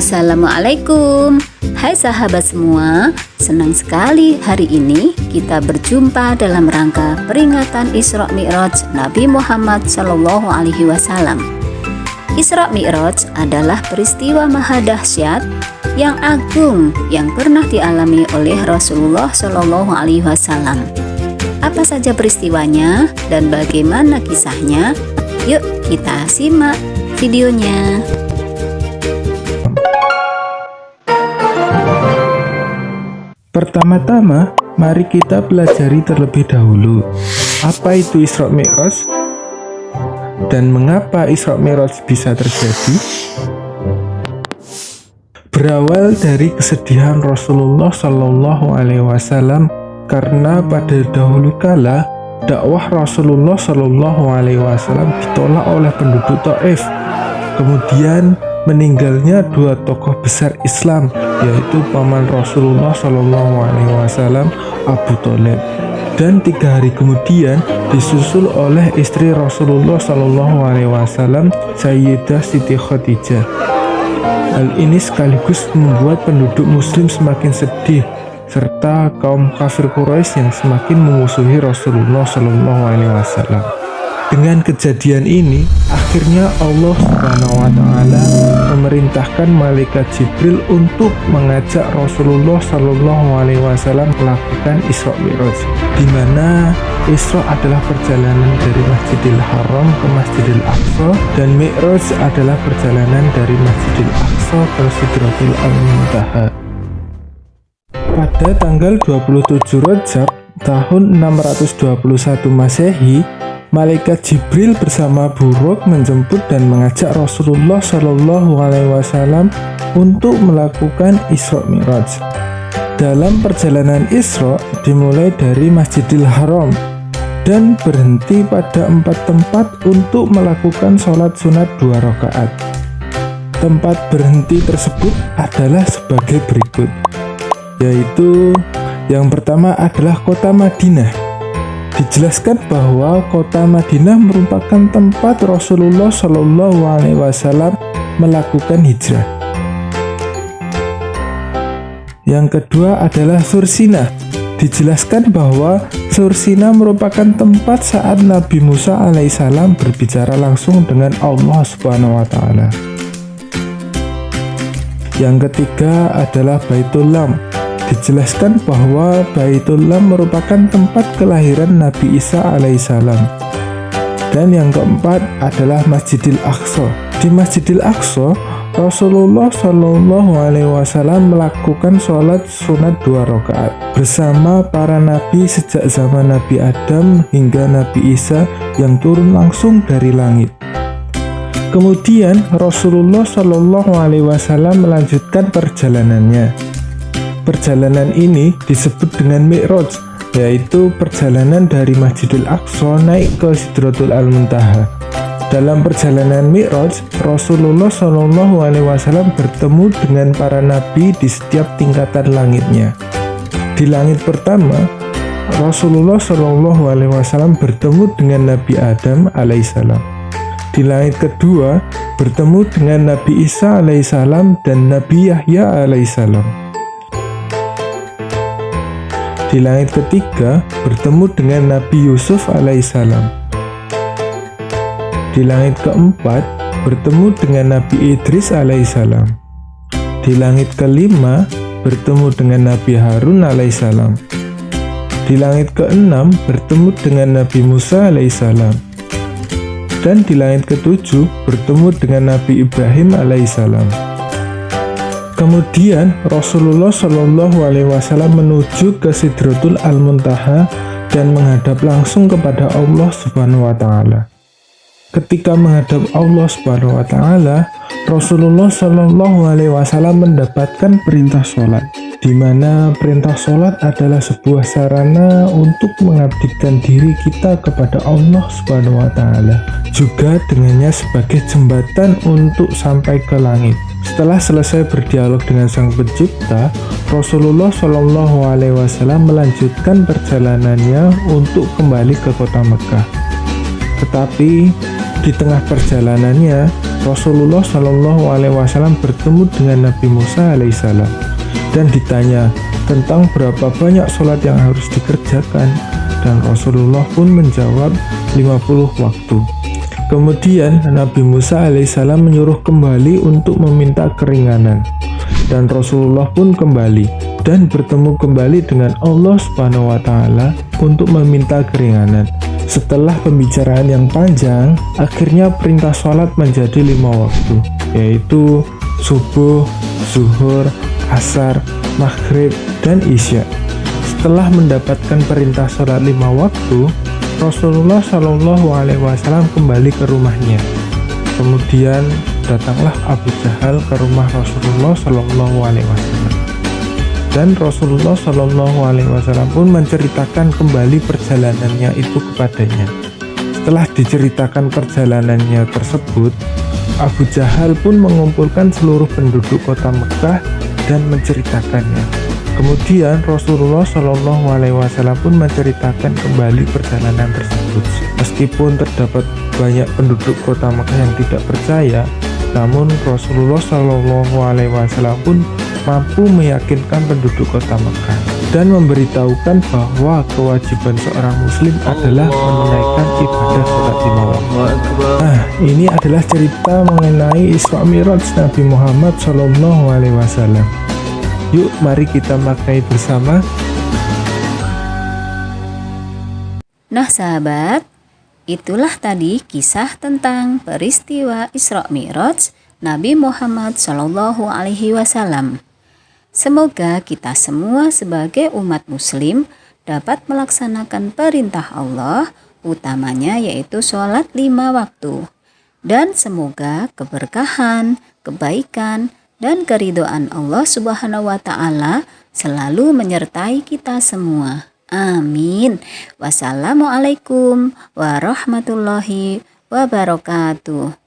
Assalamualaikum. Hai sahabat semua, senang sekali hari ini kita berjumpa dalam rangka peringatan Isra Mi'raj Nabi Muhammad SAW. Isra Mi'raj adalah peristiwa maha dahsyat yang agung yang pernah dialami oleh Rasulullah SAW. Apa saja peristiwanya dan bagaimana kisahnya? Yuk kita simak videonya. Pertama-tama, mari kita pelajari terlebih dahulu apa itu Isra Mi'raj dan mengapa Isra Mi'raj bisa terjadi. Berawal dari kesedihan Rasulullah SAW karena pada dahulu kala dakwah Rasulullah SAW ditolak oleh penduduk Taif. Kemudian meninggalnya dua tokoh besar Islam, yaitu paman Rasulullah SAW, Abu Thalib, dan 3 hari kemudian disusul oleh istri Rasulullah SAW, Sayyidah Siti Khadijah. Hal ini sekaligus membuat penduduk Muslim semakin sedih, serta kaum kafir Quraisy yang semakin memusuhi Rasulullah SAW. Dengan kejadian ini, akhirnya Allah SWT memerintahkan malaikat Jibril untuk mengajak Rasulullah SAW melakukan Isra Mi'raj, di mana Isra adalah perjalanan dari Masjidil Haram ke Masjidil Aqsa, dan Mi'raj adalah perjalanan dari Masjidil Aqsa ke Sidratul Muntaha. Pada tanggal 27 Rajab tahun 621 Masehi, malaikat Jibril bersama Buruk menjemput dan mengajak Rasulullah SAW untuk melakukan Isra Mi'raj. Dalam perjalanan Isra dimulai dari Masjidil Haram dan berhenti pada 4 tempat untuk melakukan sholat sunat 2 rakaat. Tempat berhenti tersebut adalah sebagai berikut, yaitu yang pertama adalah kota Madinah. Dijelaskan bahwa kota Madinah merupakan tempat Rasulullah SAW melakukan hijrah. Yang kedua adalah Sursina. Dijelaskan bahwa Sursina merupakan tempat saat Nabi Musa alaihissalam berbicara langsung dengan Allah SWT. Yang ketiga adalah Baitul Lam. Dijelaskan bahwa Baitul Lam merupakan tempat kelahiran Nabi Isa alaihissalam. Dan yang keempat adalah Masjidil Aqsa. Di Masjidil Aqsa, Rasulullah SAW melakukan sholat sunat 2 rakaat bersama para nabi sejak zaman Nabi Adam hingga Nabi Isa yang turun langsung dari langit. Kemudian Rasulullah SAW melanjutkan perjalanannya. Perjalanan ini disebut dengan Mi'raj, yaitu perjalanan dari Masjidil Aqsa naik ke Sidratul Muntaha. Dalam perjalanan Mi'raj, Rasulullah SAW bertemu dengan para nabi di setiap tingkatan langitnya. Di langit pertama, Rasulullah SAW bertemu dengan Nabi Adam alaihissalam. Di langit kedua, bertemu dengan Nabi Isa alaihissalam dan Nabi Yahya alaihissalam. Di langit ketiga, bertemu dengan Nabi Yusuf alaihissalam. Di langit keempat, bertemu dengan Nabi Idris alaihissalam. Di langit kelima, bertemu dengan Nabi Harun alaihissalam. Di langit keenam, bertemu dengan Nabi Musa alaihissalam. Dan di langit ketujuh, bertemu dengan Nabi Ibrahim alaihissalam. Kemudian Rasulullah SAW menuju ke Sidratul Muntaha dan menghadap langsung kepada Allah Subhanahu wa Ta'ala. Ketika menghadap Allah Subhanahu wa Ta'ala, Rasulullah SAW mendapatkan perintah sholat, di mana perintah sholat adalah sebuah sarana untuk mengabdikan diri kita kepada Allah Subhanahu wa Ta'ala, juga dengannya sebagai jembatan untuk sampai ke langit. Setelah selesai berdialog dengan Sang Pencipta, Rasulullah SAW melanjutkan perjalanannya untuk kembali ke kota Mekah. Tetapi Di tengah perjalanannya, Rasulullah Shallallahu Alaihi Wasallam bertemu dengan Nabi Musa alaihissalam dan ditanya tentang berapa banyak sholat yang harus dikerjakan, dan Rasulullah pun menjawab 50 waktu. Kemudian Nabi Musa alaihissalam menyuruh kembali untuk meminta keringanan, dan Rasulullah pun kembali dan bertemu kembali dengan Allah Subhanahu wa Ta'ala untuk meminta keringanan. Setelah pembicaraan yang panjang, akhirnya perintah sholat menjadi 5 waktu, yaitu subuh, zuhur, asar, maghrib, dan isya. Setelah mendapatkan perintah sholat 5 waktu, Rasulullah Shallallahu Alaihi Wasallam kembali ke rumahnya. Kemudian datanglah Abu Jahal ke rumah Rasulullah Shallallahu Alaihi Wasallam, dan Rasulullah Shallallahu Alaihi Wasallam pun menceritakan kembali perjalanannya itu kepadanya. Setelah diceritakan perjalanannya tersebut, Abu Jahal pun mengumpulkan seluruh penduduk kota Mekah dan menceritakannya. Kemudian Rasulullah Shallallahu Alaihi Wasallam pun menceritakan kembali perjalanan tersebut. Meskipun terdapat banyak penduduk kota Mekah yang tidak percaya, namun Rasulullah Shallallahu Alaihi Wasallam pun mampu meyakinkan penduduk kota Mekah dan memberitahukan bahwa kewajiban seorang muslim adalah menunaikan ibadah sholat 5 waktu. Nah, ini adalah cerita mengenai Isra Mi'raj Nabi Muhammad Shallallahu Alaihi Wasallam. Yuk, mari kita maknai bersama. Nah sahabat, itulah tadi kisah tentang peristiwa Isra Mi'raj Nabi Muhammad Shallallahu Alaihi Wasallam. Semoga kita semua sebagai umat muslim dapat melaksanakan perintah Allah, utamanya yaitu sholat 5 waktu. Dan semoga keberkahan, kebaikan, dan keridhaan Allah Subhanahu wa Ta'ala selalu menyertai kita semua. Amin. Wassalamualaikum warahmatullahi wabarakatuh.